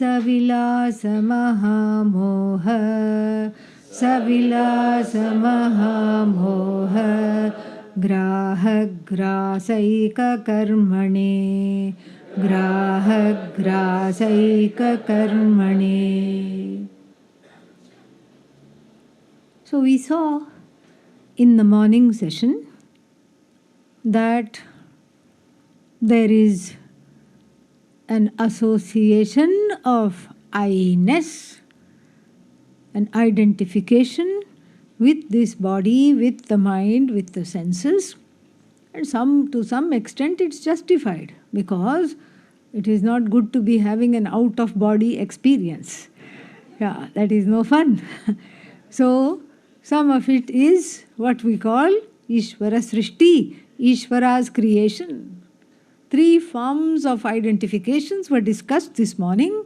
सविलासमहामोह सविलासमहामोह ग्राहग्रासैककर्मणे ग्राहग्रासैककर्मणे. So we saw in the morning session that there is an association of I-ness, an identification with this body, with the mind, with the senses, and to some extent it's justified, because it is not good to be having an out-of-body experience. Yeah, that is no fun. So some of it is what we call Ishvara Srishti, Ishvara's creation. 3 forms of identifications were discussed this morning.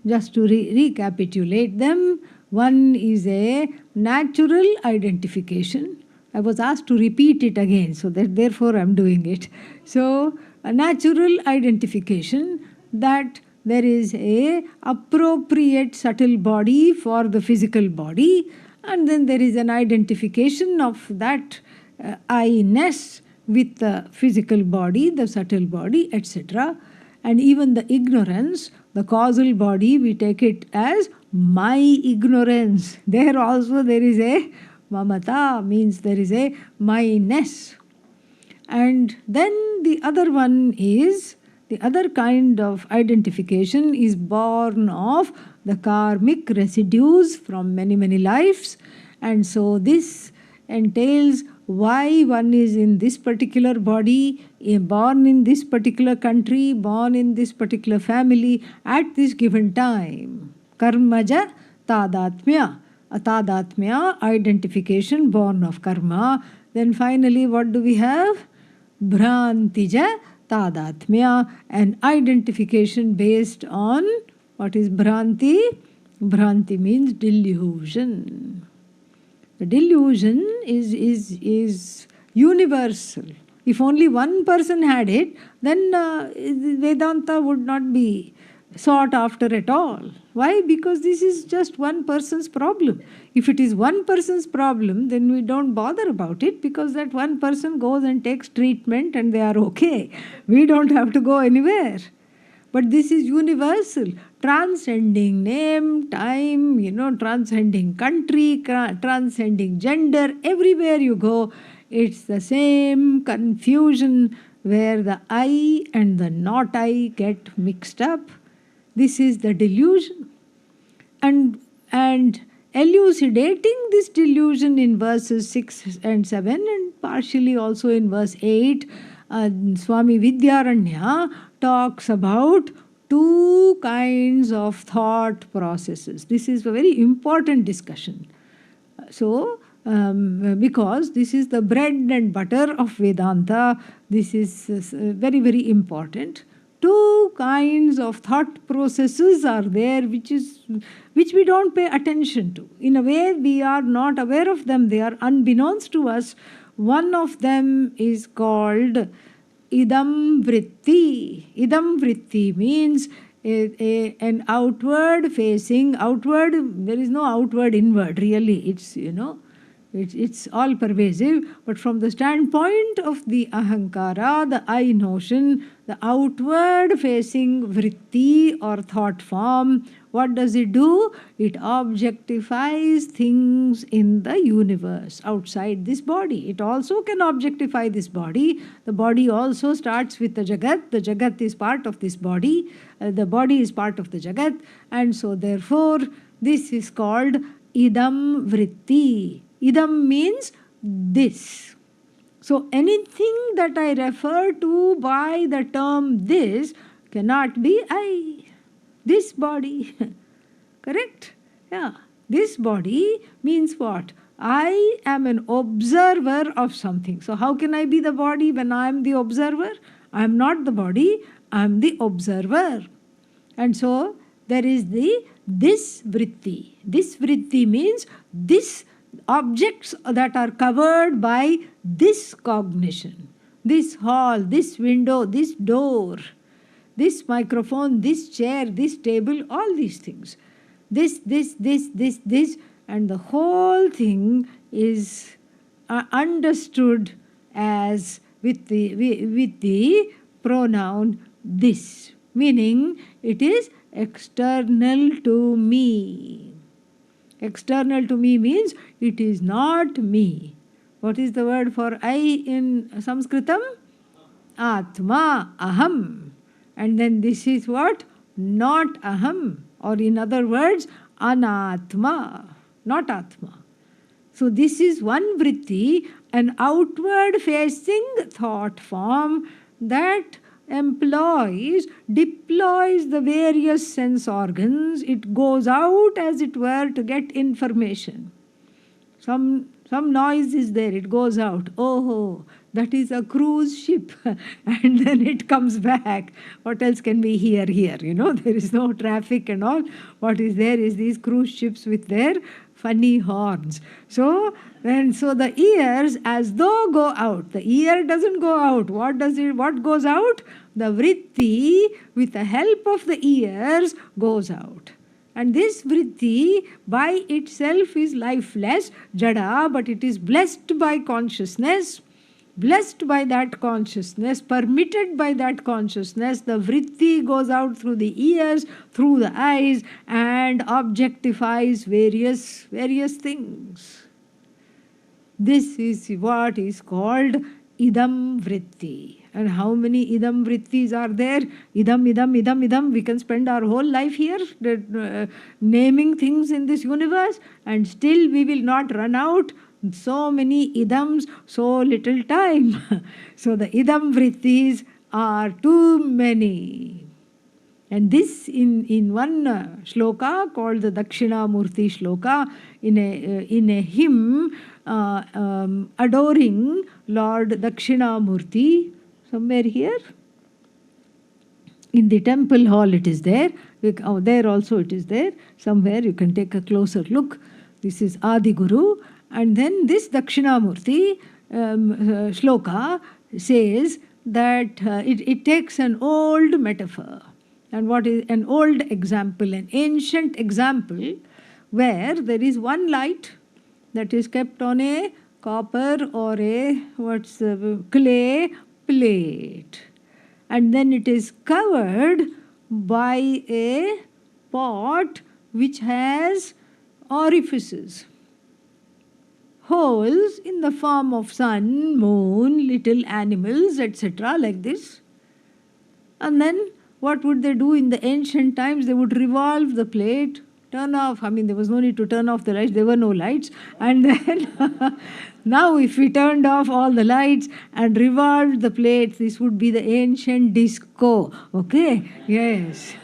Just to recapitulate them, one is a natural identification. I was asked to repeat it again, so that therefore I am doing it. So, a natural identification that there is a appropriate subtle body for the physical body, and then there is an identification of that I-ness with the physical body, the subtle body, etc. And even the ignorance, the causal body, we take it as my ignorance. There also there is a mamata, means there is a my-ness. And then the other one is, the other kind of identification is born of the karmic residues from many, many lives. And so this entails why one is in this particular body, born in this particular country, born in this particular family at this given time. Karmaja tadatmya. Atadatmya, identification born of karma. Then finally what do we have? Bhrantija tadatmya, an identification based on what is Bhranti? Bhranti means delusion. The delusion is universal. If only one person had it, then Vedanta would not be sought after at all. Why? Because this is just one person's problem. If it is one person's problem, then we don't bother about it, because that one person goes and takes treatment and they are okay. We don't have to go anywhere. But this is universal, transcending name, time, transcending country, transcending gender. Everywhere you go, it's the same confusion where the I and the not I get mixed up. This is the delusion. And elucidating this delusion in verses 6 and 7 and partially also in verse 8, Swami Vidyaranya talks about 2 kinds of thought processes. This is a very important discussion. So, because this is the bread and butter of Vedanta, this is very, very important. 2 kinds of thought processes are there which we don't pay attention to. In a way, we are not aware of them. They are unbeknownst to us. One of them is called idam vritti. Idam vritti means an outward facing, there is no outward inward really. It's all pervasive, but from the standpoint of the ahankara, the I notion, the outward facing vritti or thought form, what does it do? It objectifies things in the universe outside this body. It also can objectify this body. The body also starts with the jagat. The jagat is part of this body. The body is part of the jagat. And so therefore, this is called idam vritti. Idam means this. So anything that I refer to by the term this cannot be I. This body. Correct? Yeah. This body means what? I am an observer of something. So how can I be the body when I am the observer? I am not the body, I am the observer. And so there is this vritti. This vritti means this objects that are covered by this cognition, this hall, this window, this door, this microphone, this chair, this table, all these things. This, and the whole thing is understood as with the pronoun this, meaning it is external to me. External to me means it is not me. What is the word for I in Sanskritam? Atma, aham. And then this is what? Not aham. Or in other words, anatma, not atma. So this is one vritti, an outward facing thought form that deploys the various sense organs. It goes out, as it were, to get information. Some noise is there, it goes out. Oh, that is a cruise ship. And then it comes back. What else can we hear here? There is no traffic and all. What is there is these cruise ships with their funny horns. So the ears as though go out. The ear doesn't go out. What goes out? The vritti, with the help of the ears, goes out. And this vritti by itself is lifeless, jada, but it is blessed by consciousness, blessed by that consciousness, permitted by that consciousness. The vritti goes out through the ears, through the eyes, and objectifies various things. This is what is called idam vritti. And how many idam vrittis are there? Idam. We can spend our whole life here naming things in this universe, and still we will not run out. So many idams, so little time. So the idam vrittis are too many. And this in one shloka called the Dakshinamurti shloka, in a hymn adoring Lord Dakshinamurti, somewhere here. In the temple hall it is there. There also it is there. Somewhere you can take a closer look. This is Adi Guru. And then this Dakshinamurti shloka says that it takes an old metaphor. And what is an old example, an ancient example, where there is one light that is kept on a copper or a clay plate, and then it is covered by a pot which has orifices, holes in the form of sun, moon, little animals, etc., like this. And then what would they do in the ancient times? They would revolve the plate, turn off. There was no need to turn off the lights. There were no lights. And then now if we turned off all the lights and revolved the plate, this would be the ancient disco. Okay? Yes.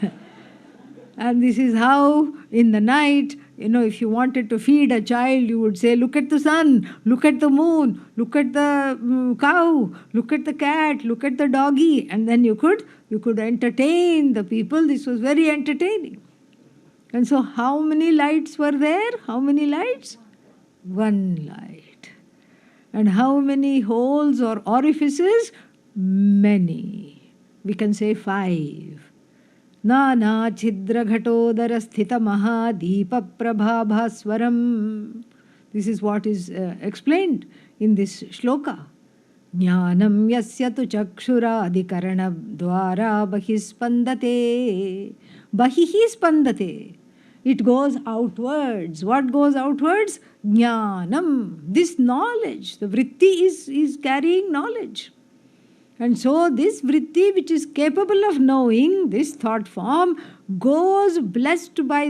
And this is how in the night, if you wanted to feed a child, you would say, look at the sun, look at the moon, look at the cow, look at the cat, look at the doggy. And then you could entertain the people. This was very entertaining. And so how many lights were there? How many lights? One light. And how many holes or orifices? Many. We can say 5. Nana chidra ghatodara sthita mahadeepa prabhabhaswaram. This is what is explained in this shloka. Jnanam yasya tu chakshura adhikarana dvara bahispandate. Bahihi spandate. It goes outwards. What goes outwards? Jnanam. This knowledge. The vritti is carrying knowledge. And so this vritti, which is capable of knowing, this thought form, goes blessed by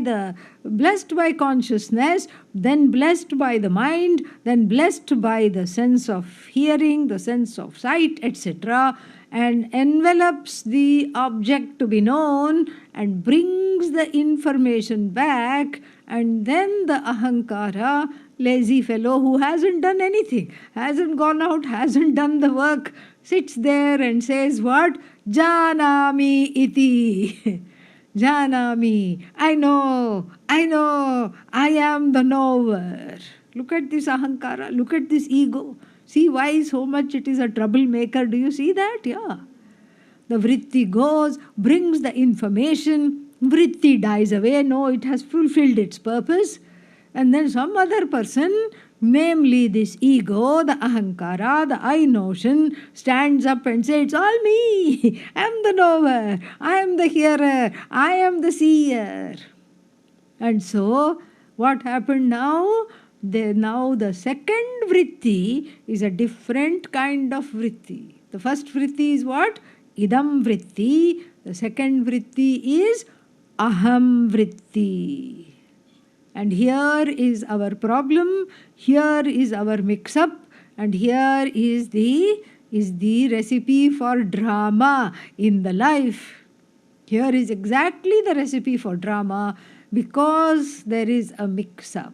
consciousness, then blessed by the mind, then blessed by the sense of hearing, the sense of sight, etc., and envelops the object to be known and brings the information back, and then the ahankara, lazy fellow who hasn't done anything, hasn't gone out, hasn't done the work, sits there and says what? Janami iti. Janami. I know, I am the knower. Look at this ahankara, look at this ego. See why so much it is a troublemaker. Do you see that? Yeah. The vritti goes, brings the information, vritti dies away. No, it has fulfilled its purpose. And then some other person, namely this ego, the ahankara, the I notion, stands up and says, it's all me. I am the knower. I am the hearer. I am the seer. And so, what happened now? Now the second vritti is a different kind of vritti. The first vritti is what? Idam vritti. The second vritti is aham vritti. And here is our problem, here is our mix-up, and here is the recipe for drama in the life. Here is exactly the recipe for drama because there is a mix-up.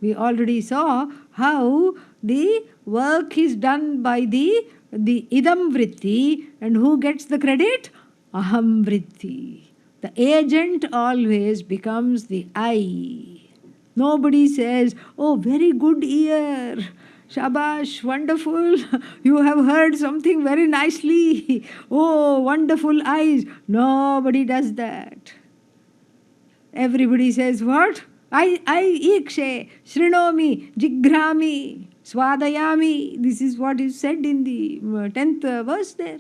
We already saw how the work is done by the idam vritti, and who gets the credit? Aham vritti. The agent always becomes the I. Nobody says, oh, very good ear. Shabash, wonderful. You have heard something very nicely. Oh, wonderful eyes. Nobody does that. Everybody says what? I ikshe, shrinomi, jigrami, swadayami. This is what is said in the 10th verse there.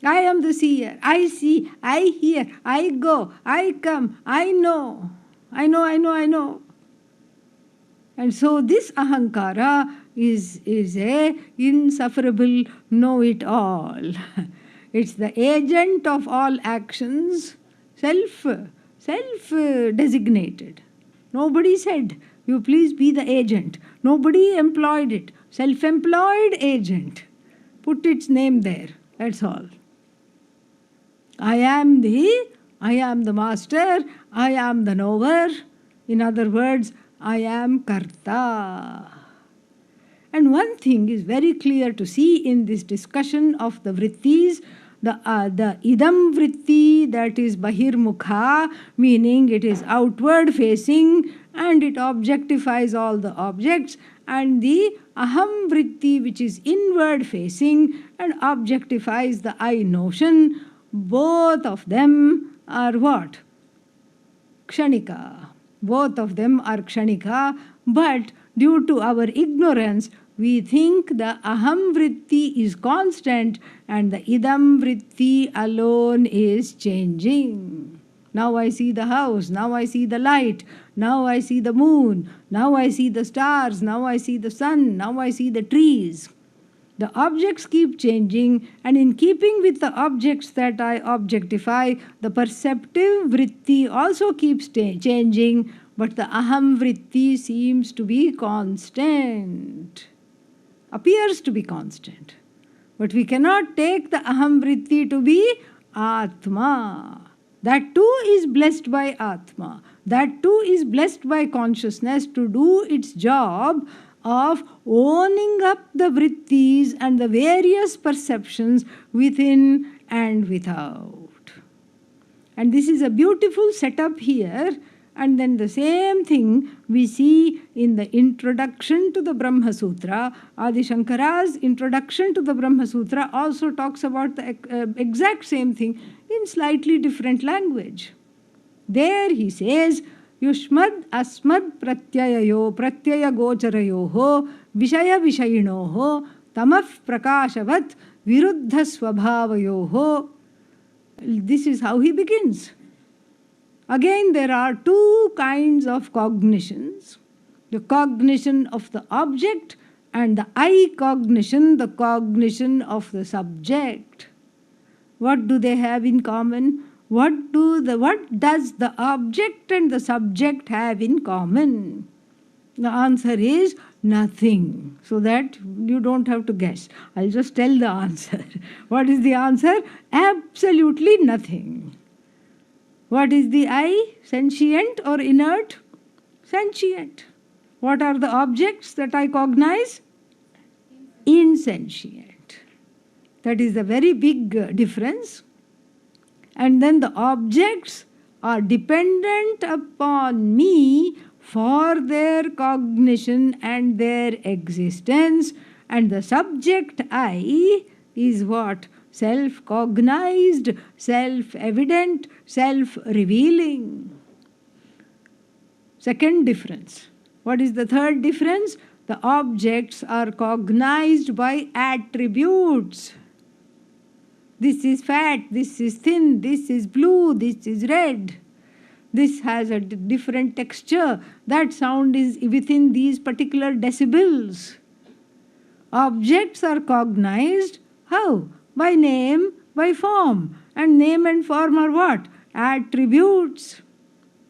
I am the seer. I see, I hear, I go, I come, I know. I know. And so this ahankara is a insufferable know-it-all. It's the agent of all actions, self-designated. Nobody said, you please be the agent. Nobody employed it. Self-employed agent. Put its name there. That's all. I am the master, I am the knower. In other words, I am karta. And one thing is very clear to see in this discussion of the vrittis, the idam vritti, that is bahirmukha, meaning it is outward facing and it objectifies all the objects, and the aham vritti, which is inward facing and objectifies the I notion. Both of them are what? Kshanika. Both of them are kshanika, but due to our ignorance, we think the aham vritti is constant and the idam vritti alone is changing. Now I see the house, now I see the light, now I see the moon, now I see the stars, now I see the sun, now I see the trees. The objects keep changing, and in keeping with the objects that I objectify, the perceptive vritti also keeps changing, but the aham vritti seems to be constant, appears to be constant. But we cannot take the aham vritti to be Atma. That too is blessed by Atma. That too is blessed by consciousness to do its job of owning up the vrittis and the various perceptions within and without. And this is a beautiful setup here. And then the same thing we see in the introduction to the Brahma Sutra. Adi Shankara's introduction to the Brahma Sutra also talks about the exact same thing in slightly different language. There he says, Yushmad asmad pratyayayo pratyaya-gocharayoho vishaya-vishayinoho tamaf prakashavat viruddha svabhavayoho. This is how he begins. Again, there are two kinds of cognitions. The cognition of the object and the I cognition, the cognition of the subject. What do they have in common? What does the object and the subject have in common? The answer is nothing. So that you don't have to guess. I'll just tell the answer. What is the answer? Absolutely nothing. What is the I? Sentient or inert? Sentient. What are the objects that I cognize? Insentient. That is a very big difference. And then the objects are dependent upon me for their cognition and their existence. and the subject I is what? Self-cognized, self-evident, self-revealing. Second difference. What is the third difference? The objects are cognized by attributes. This is fat, this is thin, this is blue, this is red. This has a different texture. That sound is within these particular decibels. Objects are cognized. How? By name, by form. And name and form are what? Attributes.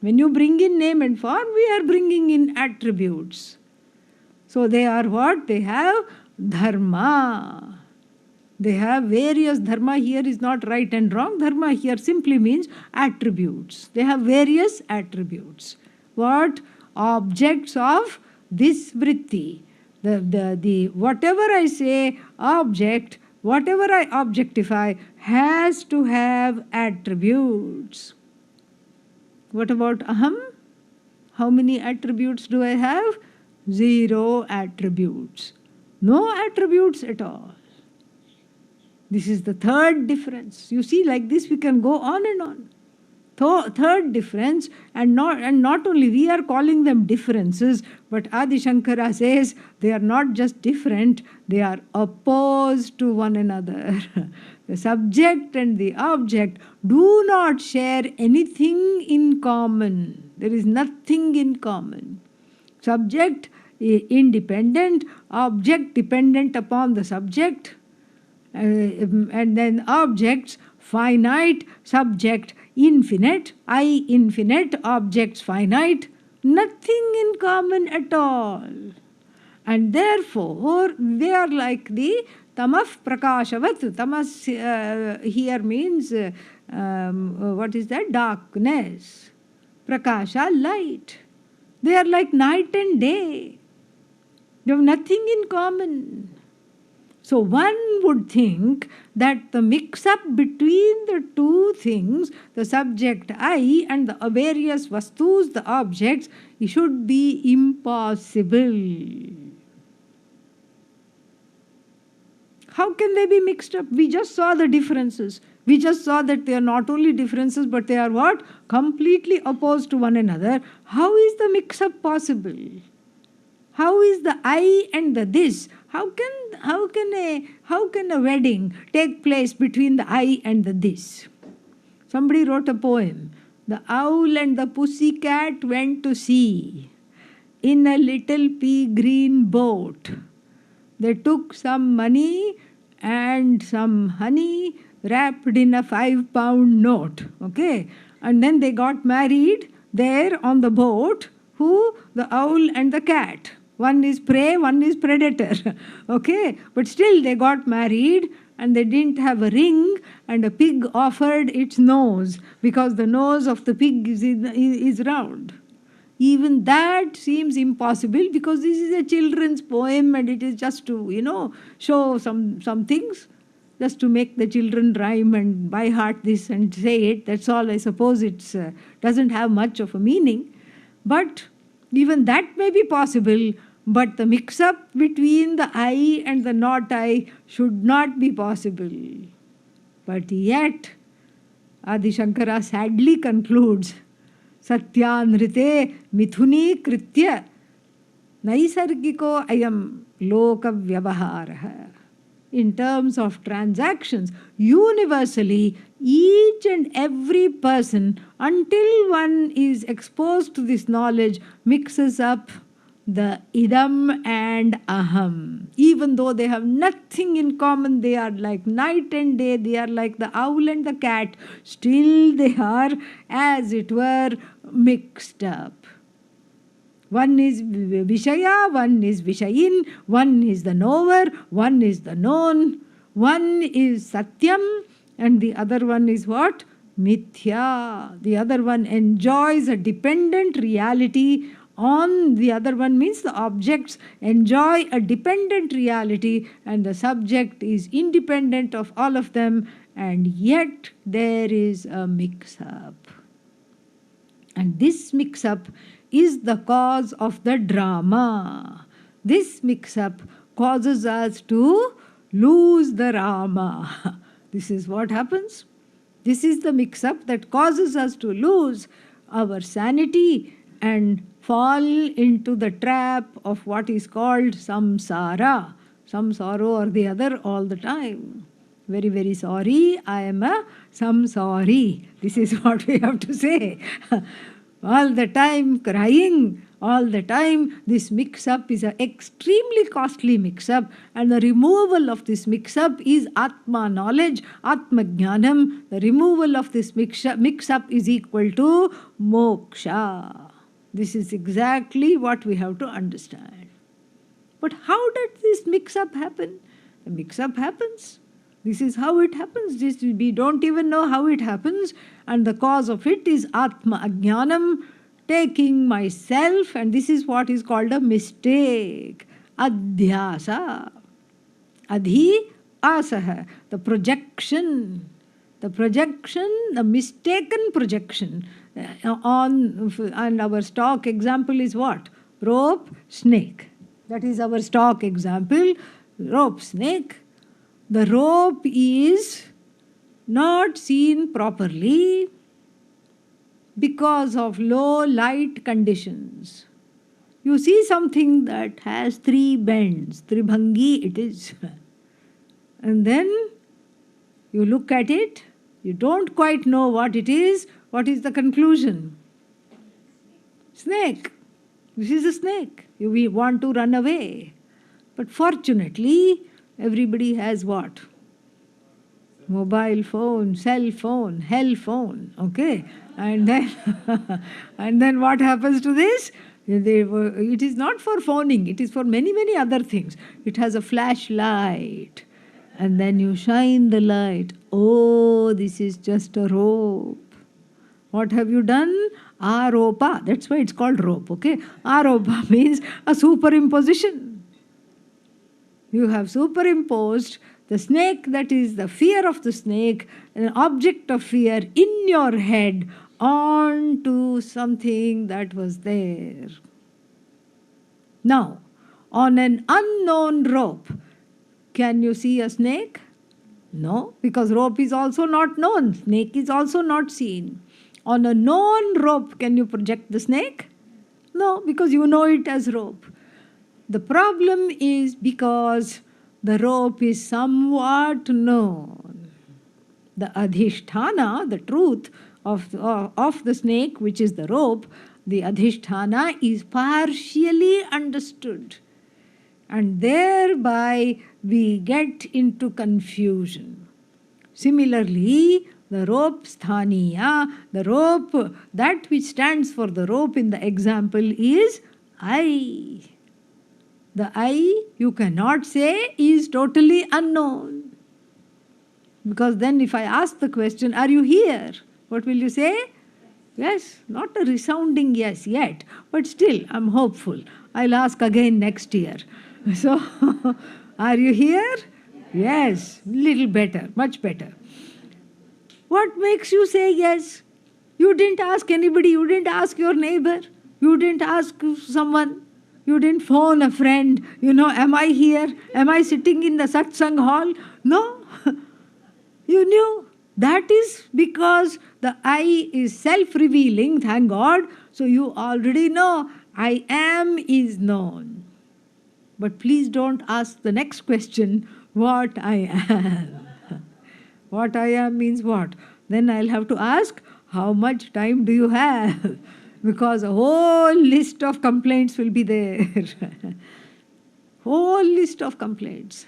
When you bring in name and form, we are bringing in attributes. So they are what? They have dharma. They have various dharma. Here is not right and wrong. Dharma here simply means attributes. They have various attributes. What? Objects of this vritti. The whatever I say object, whatever I objectify has to have attributes. What about aham? How many attributes do I have? 0 attributes. No attributes at all. This is the third difference. You see, like this we can go on and on. Third difference, and not only we are calling them differences, but Adi Shankara says they are not just different, they are opposed to one another. The subject and the object do not share anything in common. There is nothing in common. Subject independent, object dependent upon the subject, and then objects finite, subject infinite, I infinite, objects finite, nothing in common at all. And therefore they are like the tamah prakashavat. Tamas here means what is that? Darkness. Prakasha, light. They are like night and day. They have nothing in common. So one would think that the mix-up between the two things, the subject I and the various vastus, the objects, it should be impossible. How can they be mixed up? We just saw the differences. We just saw that they are not only differences, but they are what? Completely opposed to one another. How is the mix-up possible? How is the I and the this? How can a wedding take place between the I and the this? Somebody wrote a poem. The owl and the pussycat went to sea in a little pea green boat. They took some money and some honey wrapped in a 5-pound note. Okay? And then they got married there on the boat. Who? The owl and the cat. One is prey, one is predator. Okay? But still they got married and they didn't have a ring, and a pig offered its nose because the nose of the pig is round. Even that seems impossible because this is a children's poem and it is just to, show some things, just to make the children rhyme and by heart this and say it. That's all. I suppose it doesn't have much of a meaning. But even that may be possible, but the mix-up between the I and the not I should not be possible. But yet, Adi Shankara sadly concludes, Satyanrite mithuni kritya naisargiko ayam loka vyavaharaha. In terms of transactions, universally, each and every person, until one is exposed to this knowledge, mixes up the idam and aham. Even though they have nothing in common, they are like night and day, they are like the owl and the cat, still they are, as it were, mixed up. One is Vishaya, one is Vishayin, one is the knower, one is the known, one is Satyam, and the other one is what? Mithya. The other one enjoys a dependent reality on the other one, means the objects enjoy a dependent reality and the subject is independent of all of them, and yet there is a mix-up. And this mix-up is the cause of the drama. This mix-up causes us to lose the Rama. This is what happens. This is the mix-up that causes us to lose our sanity and fall into the trap of what is called samsara, some sorrow or the other all the time. Very, very sorry, I am a samsari. This is what we have to say. All the time crying, all the time. This mix-up is an extremely costly mix-up, and the removal of this mix-up is Atma knowledge, Atma Jnanam. The removal of this mix-up is equal to moksha. This is exactly what we have to understand. But how did this mix-up happen? The mix-up happens. This is how it happens. We don't even know how it happens, and the cause of it is Atma Ajnanam, taking myself, and this is what is called a mistake. Adhyasa. Adhi asaha. The projection. The mistaken projection. And our stock example is what? Rope, snake. That is our stock example. Rope, snake. The rope is not seen properly because of low light conditions. You see something that has 3 bends, Tribhangi it is. And then you look at it, you don't quite know what it is. What is the conclusion? Snake. This is a snake. We want to run away. But fortunately, everybody has what? Mobile phone, cell phone, hell phone, okay? And then what happens to this? It is not for phoning, it is for many, many other things. It has a flashlight. And then you shine the light. Oh, this is just a rope. What have you done? Aropa. That's why it's called rope, okay? Aropa means a superimposition. You have superimposed the snake, that is the fear of the snake, an object of fear in your head onto something that was there. Now, on an unknown rope, can you see a snake? No, because rope is also not known. Snake is also not seen. On a known rope, can you project the snake? No, because you know it as rope. The problem is because the rope is somewhat known. The adhishthana, the truth of the snake, which is the rope, the adhishthana is partially understood. And thereby we get into confusion. Similarly, the rope sthaniya, the rope, that which stands for the rope in the example is I. The I, you cannot say, is totally unknown. Because then if I ask the question, are you here? What will you say? Yes, not a resounding yes yet, but still I'm hopeful. I'll ask again next year. So, are you here? Yes, little better, much better. What makes you say yes? You didn't ask anybody, you didn't ask your neighbor, you didn't ask someone. You didn't phone a friend, am I here? Am I sitting in the satsang hall? No. You knew. That is because the I is self-revealing, thank God. So you already know I am is known. But please don't ask the next question, what I am. What I am means what? Then I'll have to ask, how much time do you have? Because a whole list of complaints will be there. Whole list of complaints.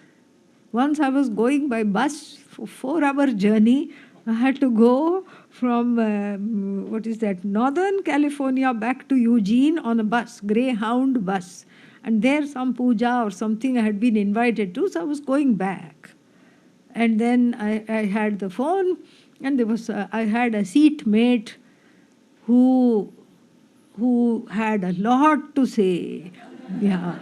Once I was going by bus for 4-hour journey. I had to go from, Northern California back to Eugene on a bus, Greyhound bus. And there some puja or something I had been invited to, so I was going back. And then I had the phone, and I had a seatmate who had a lot to say. Yeah.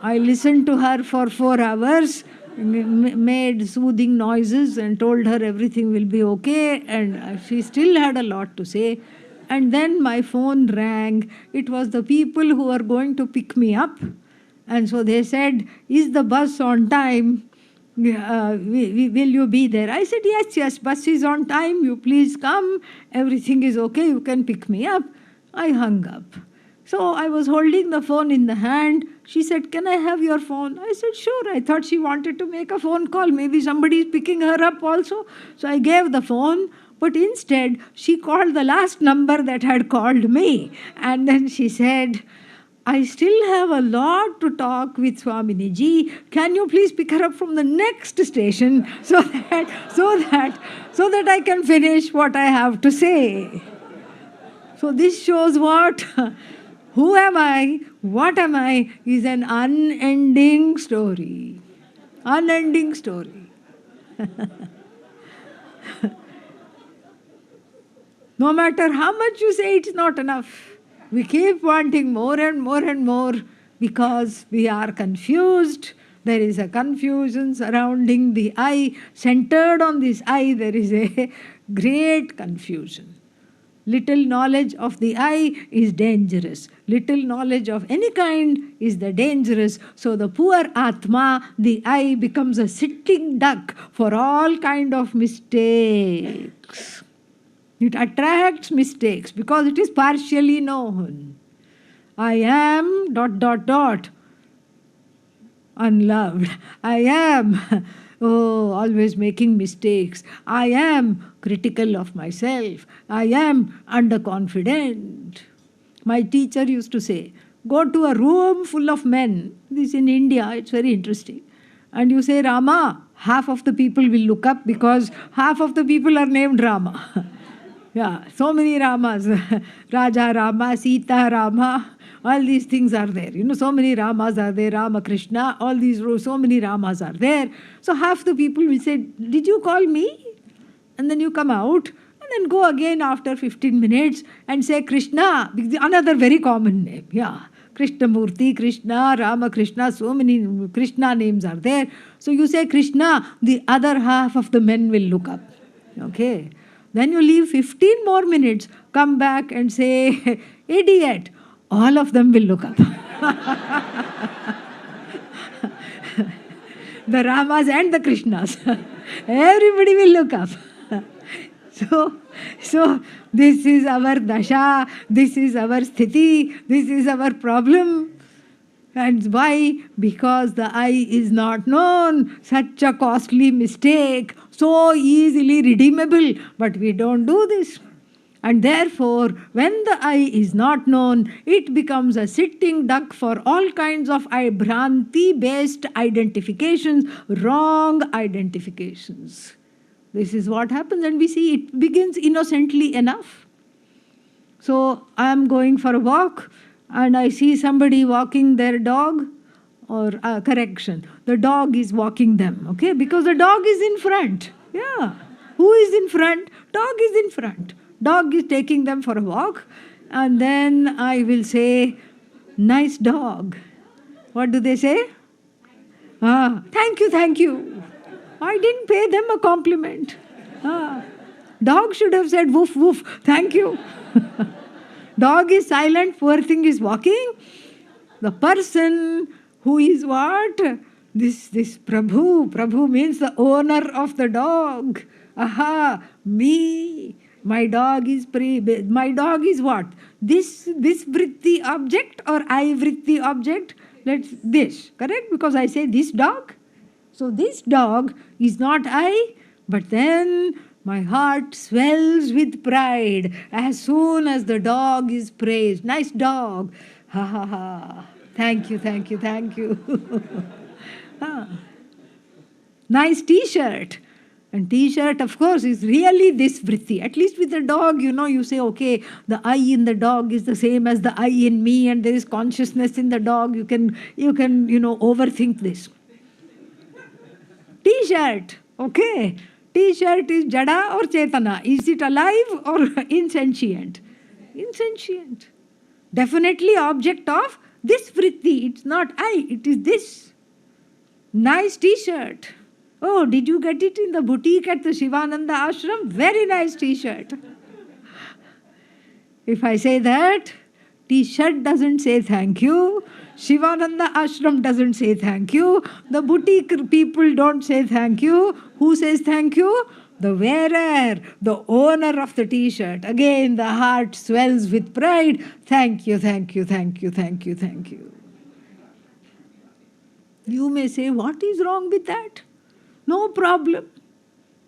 I listened to her for 4 hours, made soothing noises and told her everything will be okay, and she still had a lot to say. And then my phone rang. It was the people who were going to pick me up, And so they said, is the bus on time? Will you be there? I said, yes, bus is on time. You please come. Everything is okay. You can pick me up. I hung up. So I was holding the phone in the hand. She said, can I have your phone? I said, sure. I thought she wanted to make a phone call. Maybe somebody is picking her up also. So I gave the phone. But instead, she called the last number that had called me. And then she said, I still have a lot to talk with Swamini ji. Can you please pick her up from the next station so that I can finish what I have to say? So this shows what? Who am I? What am I? Is an unending story. Unending story. No matter how much you say, it's not enough. We keep wanting more and more and more because we are confused. There is a confusion surrounding the I. Centered on this I, there is a great confusion. Little knowledge of the I is dangerous. Little knowledge of any kind is the dangerous. So the poor Atma, the I, becomes a sitting duck for all kind of mistakes. It attracts mistakes because it is partially known. I am ... unloved. I am always making mistakes. I am critical of myself. I am underconfident. My teacher used to say, go to a room full of men. This in India, it's very interesting. And you say Rama, half of the people will look up because half of the people are named Rama. Yeah, so many Ramas. Raja Rama, Sita Rama, all these things are there. So many Ramas are there, Rama Krishna, all these, so many Ramas are there. So half the people will say, did you call me? And then you come out and then go again after 15 minutes and say Krishna, another very common name. Yeah, Krishnamurti, Krishna, Rama Krishna, so many Krishna names are there. So you say Krishna, the other half of the men will look up. Okay. Then you leave 15 more minutes, come back and say, idiot. All of them will look up. The Ramas and the Krishnas. Everybody will look up. So this is our dasha, this is our sthiti, this is our problem. And why? Because the I is not known. Such a costly mistake, so easily redeemable. But we don't do this. And therefore, when the I is not known, it becomes a sitting duck for all kinds of Bhranti-based identifications, wrong identifications. This is what happens, and we see it begins innocently enough. So I am going for a walk, and I see somebody walking their dog, or correction, the dog is walking them, okay? Because the dog is in front. Yeah. Who is in front? Dog is in front. Dog is taking them for a walk, and then I will say, nice dog. What do they say? Thank you, thank you. I didn't pay them a compliment. Dog should have said, woof, woof, thank you. Dog is silent, poor thing is walking. The person who is what? This Prabhu. Prabhu means the owner of the dog. Aha, me. My dog is what? This vritti object or I vritti object? This, correct? Because I say this dog. So this dog is not I, but then my heart swells with pride as soon as the dog is praised. Nice dog. Ha ha ha. Thank you, thank you, thank you. Nice t-shirt. And t-shirt, of course, is really this vritti. At least with the dog, you say, okay, the I in the dog is the same as the I in me, and there is consciousness in the dog. You can overthink this. T-shirt, okay. T-shirt is jada or chetana. Is it alive or insentient? Insentient. Definitely object of this vritti. It's not I, it is this. Nice t-shirt. Oh, did you get it in the boutique at the Shivananda ashram? Very nice t-shirt. If I say that, T-shirt doesn't say thank you. Shivananda Ashram doesn't say thank you. The boutique people don't say thank you. Who says thank you? The wearer, the owner of the T-shirt. Again, the heart swells with pride. Thank you, thank you, thank you, thank you, thank you. You may say, what is wrong with that? No problem.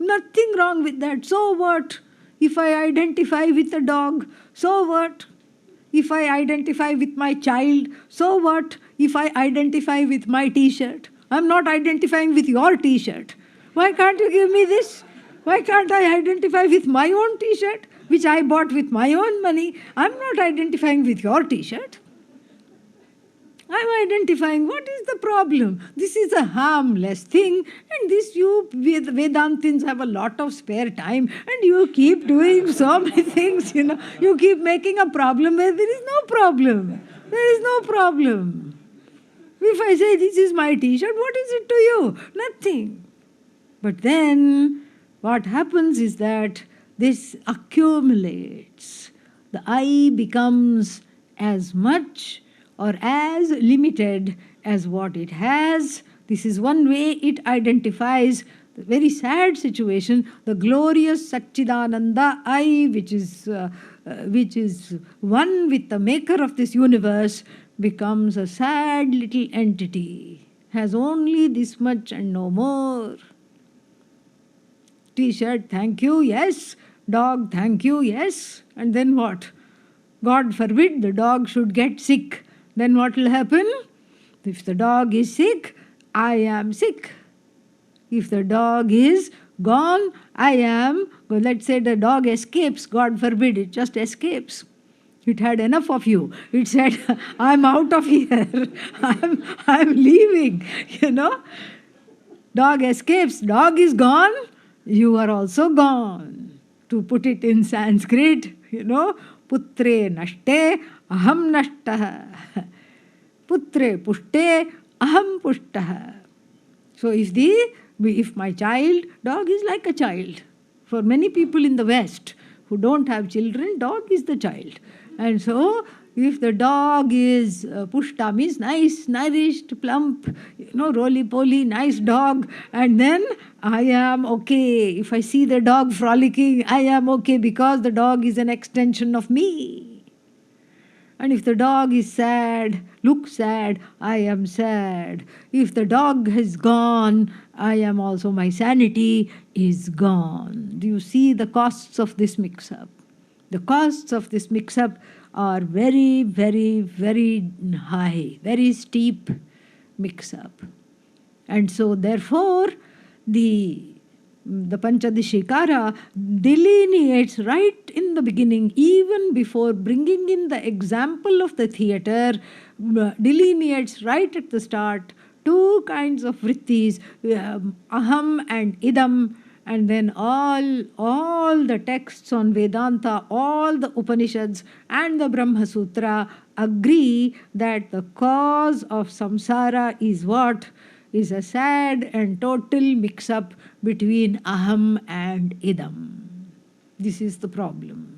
Nothing wrong with that. So what? If I identify with a dog, so what? If I identify with my child, so what? If I identify with my T-shirt, I'm not identifying with your T-shirt. Why can't you give me this? Why can't I identify with my own T-shirt, which I bought with my own money? I'm not identifying with your T-shirt. I'm identifying what is the problem. This is a harmless thing, and this you Vedantins have a lot of spare time, and you keep doing so many things, You keep making a problem where there is no problem. There is no problem. If I say this is my T-shirt, what is it to you? Nothing. But then what happens is that this accumulates. The I becomes as much or as limited as what it has. This is one way it identifies the very sad situation, the glorious Satchidananda I, which is one with the maker of this universe, becomes a sad little entity, has only this much and no more. T-shirt, thank you, yes. Dog, thank you, yes. And then what? God forbid the dog should get sick. Then what will happen? If the dog is sick, I am sick. If the dog is gone, I am, let's say the dog escapes, God forbid, it just escapes. It had enough of you. It said, I'm out of here. I'm leaving, Dog escapes, dog is gone, you are also gone. To put it in Sanskrit, putre nashte aham nashtah. Putre pushte aham pushtah. So if my child, dog is like a child. For many people in the West who don't have children, dog is the child. And so if the dog is pushta, means nice, nourished, plump, roly-poly, nice dog, and then I am okay. If I see the dog frolicking, I am okay because the dog is an extension of me. And if the dog is sad, looks sad, I am sad. If the dog has gone, I am also, my sanity is gone. Do you see the costs of this mix-up? The costs of this mix-up are very, very, very high, very steep mix-up. And so therefore, the Panchadishikara delineates right in the beginning, even before bringing in the example of the theater, delineates right at the start two kinds of vrittis, aham and idam, and then all the texts on Vedanta, all the Upanishads and the Brahma Sutra agree that the cause of samsara is what? Is a sad and total mix-up between aham and idam. This is the problem.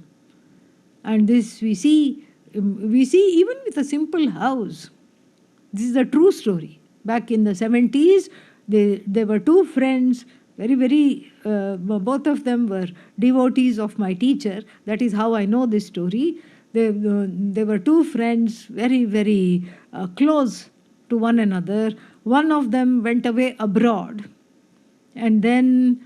And this we see even with a simple house. This is a true story. Back in the 70s, there were two friends, both of them were devotees of my teacher. That is how I know this story. They were two friends, very, very close to one another. One of them went away abroad and then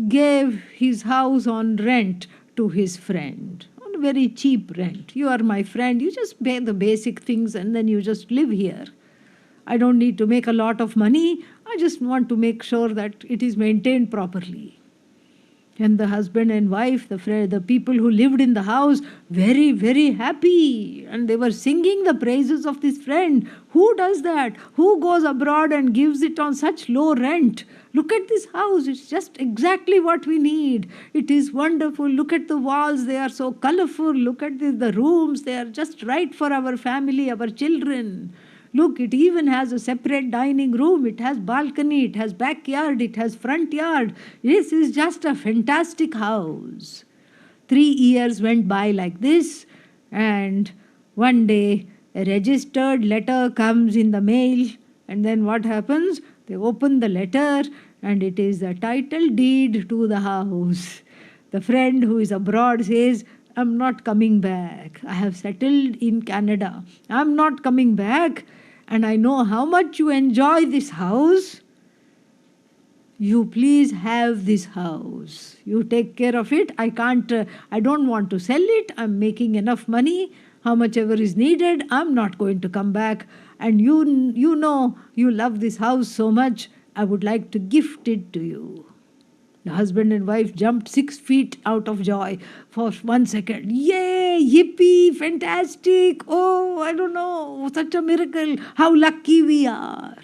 gave his house on rent to his friend, on a very cheap rent. You are my friend, you just pay the basic things and then you just live here. I don't need to make a lot of money, I just want to make sure that it is maintained properly. And the husband and wife, the people who lived in the house, very, very happy. And they were singing the praises of this friend. Who does that? Who goes abroad and gives it on such low rent? Look at this house. It's just exactly what we need. It is wonderful. Look at the walls. They are so colorful. Look at the rooms. They are just right for our family, our children. Look, it even has a separate dining room, it has balcony, it has backyard, it has front yard. This is just a fantastic house. 3 years went by like this, and One day, a registered letter comes in the mail, and then what happens? They open the letter, and it is a title deed to the house. The friend who is abroad says, I'm not coming back. I have settled in Canada. I'm not coming back, and I know how much you enjoy this house. You please have this house. You take care of it. I don't want to sell it. I'm making enough money. How much ever is needed, I'm not going to come back. And you know you love this house so much. I would like to gift it to you. The husband and wife jumped 6 feet out of joy for 1 second. Yay, yippee, fantastic. Oh, I don't know, such a miracle. How lucky we are.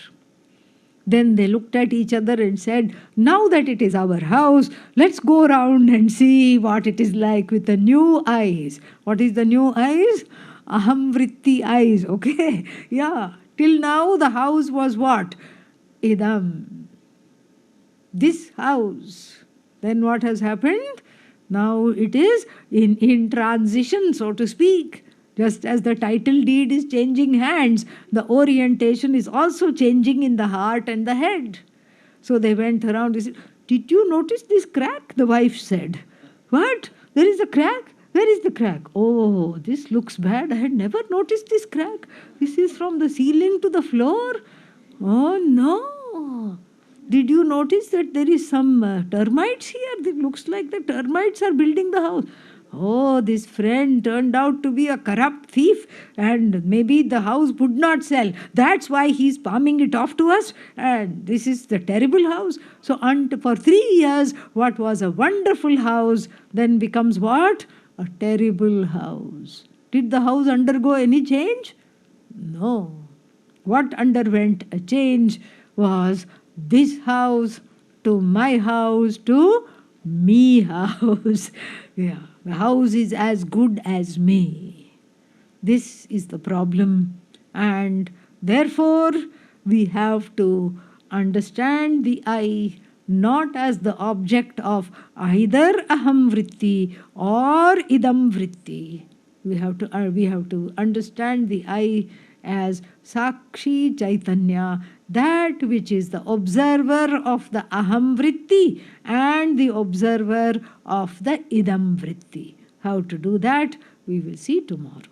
Then they looked at each other and said, now that it is our house, let's go around and see what it is like with the new eyes. What is the new eyes? Aham vritti eyes, okay? Yeah, till now the house was what? Idam. This house. Then what has happened? Now it is in transition, so to speak. Just as the title deed is changing hands, the orientation is also changing in the heart and the head. So they went around and said, did you notice this crack? The wife said. What? There is a crack? Where is the crack? Oh, this looks bad. I had never noticed this crack. This is from the ceiling to the floor. Oh no. Did you notice that there is some termites here? It looks like the termites are building the house. Oh, this friend turned out to be a corrupt thief, and maybe the house would not sell. That's why he's palming it off to us, and this is the terrible house. So for 3 years, what was a wonderful house then becomes what? A terrible house. Did the house undergo any change? No. What underwent a change was this house to my house to me house. Yeah, the house is as good as me. This is the problem, and therefore we have to understand the I not as the object of either aham vritti or idam vritti. We have to understand the I as Sakshi Chaitanya, that which is the observer of the aham vritti and the observer of the idam vritti. How to do that, we will see tomorrow.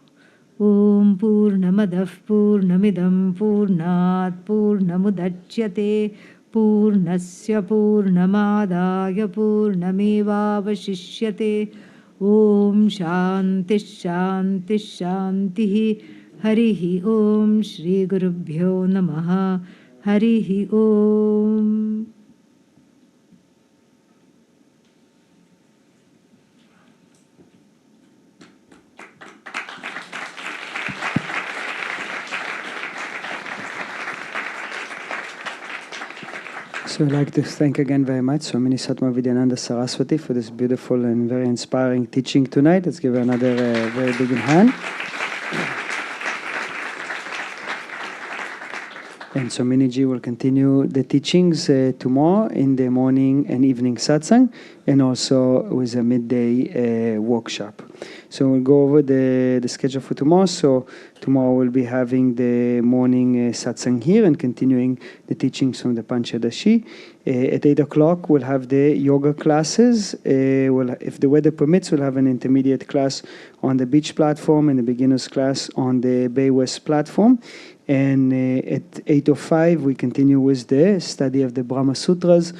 Om Purnamadav Purnamidam Purnat Purnamudachyate Purnasya Purnamadaya Purnamevavashishyate. Om Shanti Shanti Shanti. Harihi Om. Shri Gurubhyo Namaha. Harihi Om. So I'd like to thank again very much Swamini Satma Vidyananda Saraswati for this beautiful and very inspiring teaching tonight. Let's give her another very big hand. And Swamini Ji will continue the teachings tomorrow in the morning and evening satsang, and also with a midday workshop. So we'll go over the schedule for tomorrow. So tomorrow we'll be having the morning satsang here and continuing the teachings from the Panchadashi. At 8 o'clock we'll have the yoga classes. If the weather permits, we'll have an intermediate class on the beach platform and a beginner's class on the Bay West platform. And at 8:05 we continue with the study of the Brahma Sutras.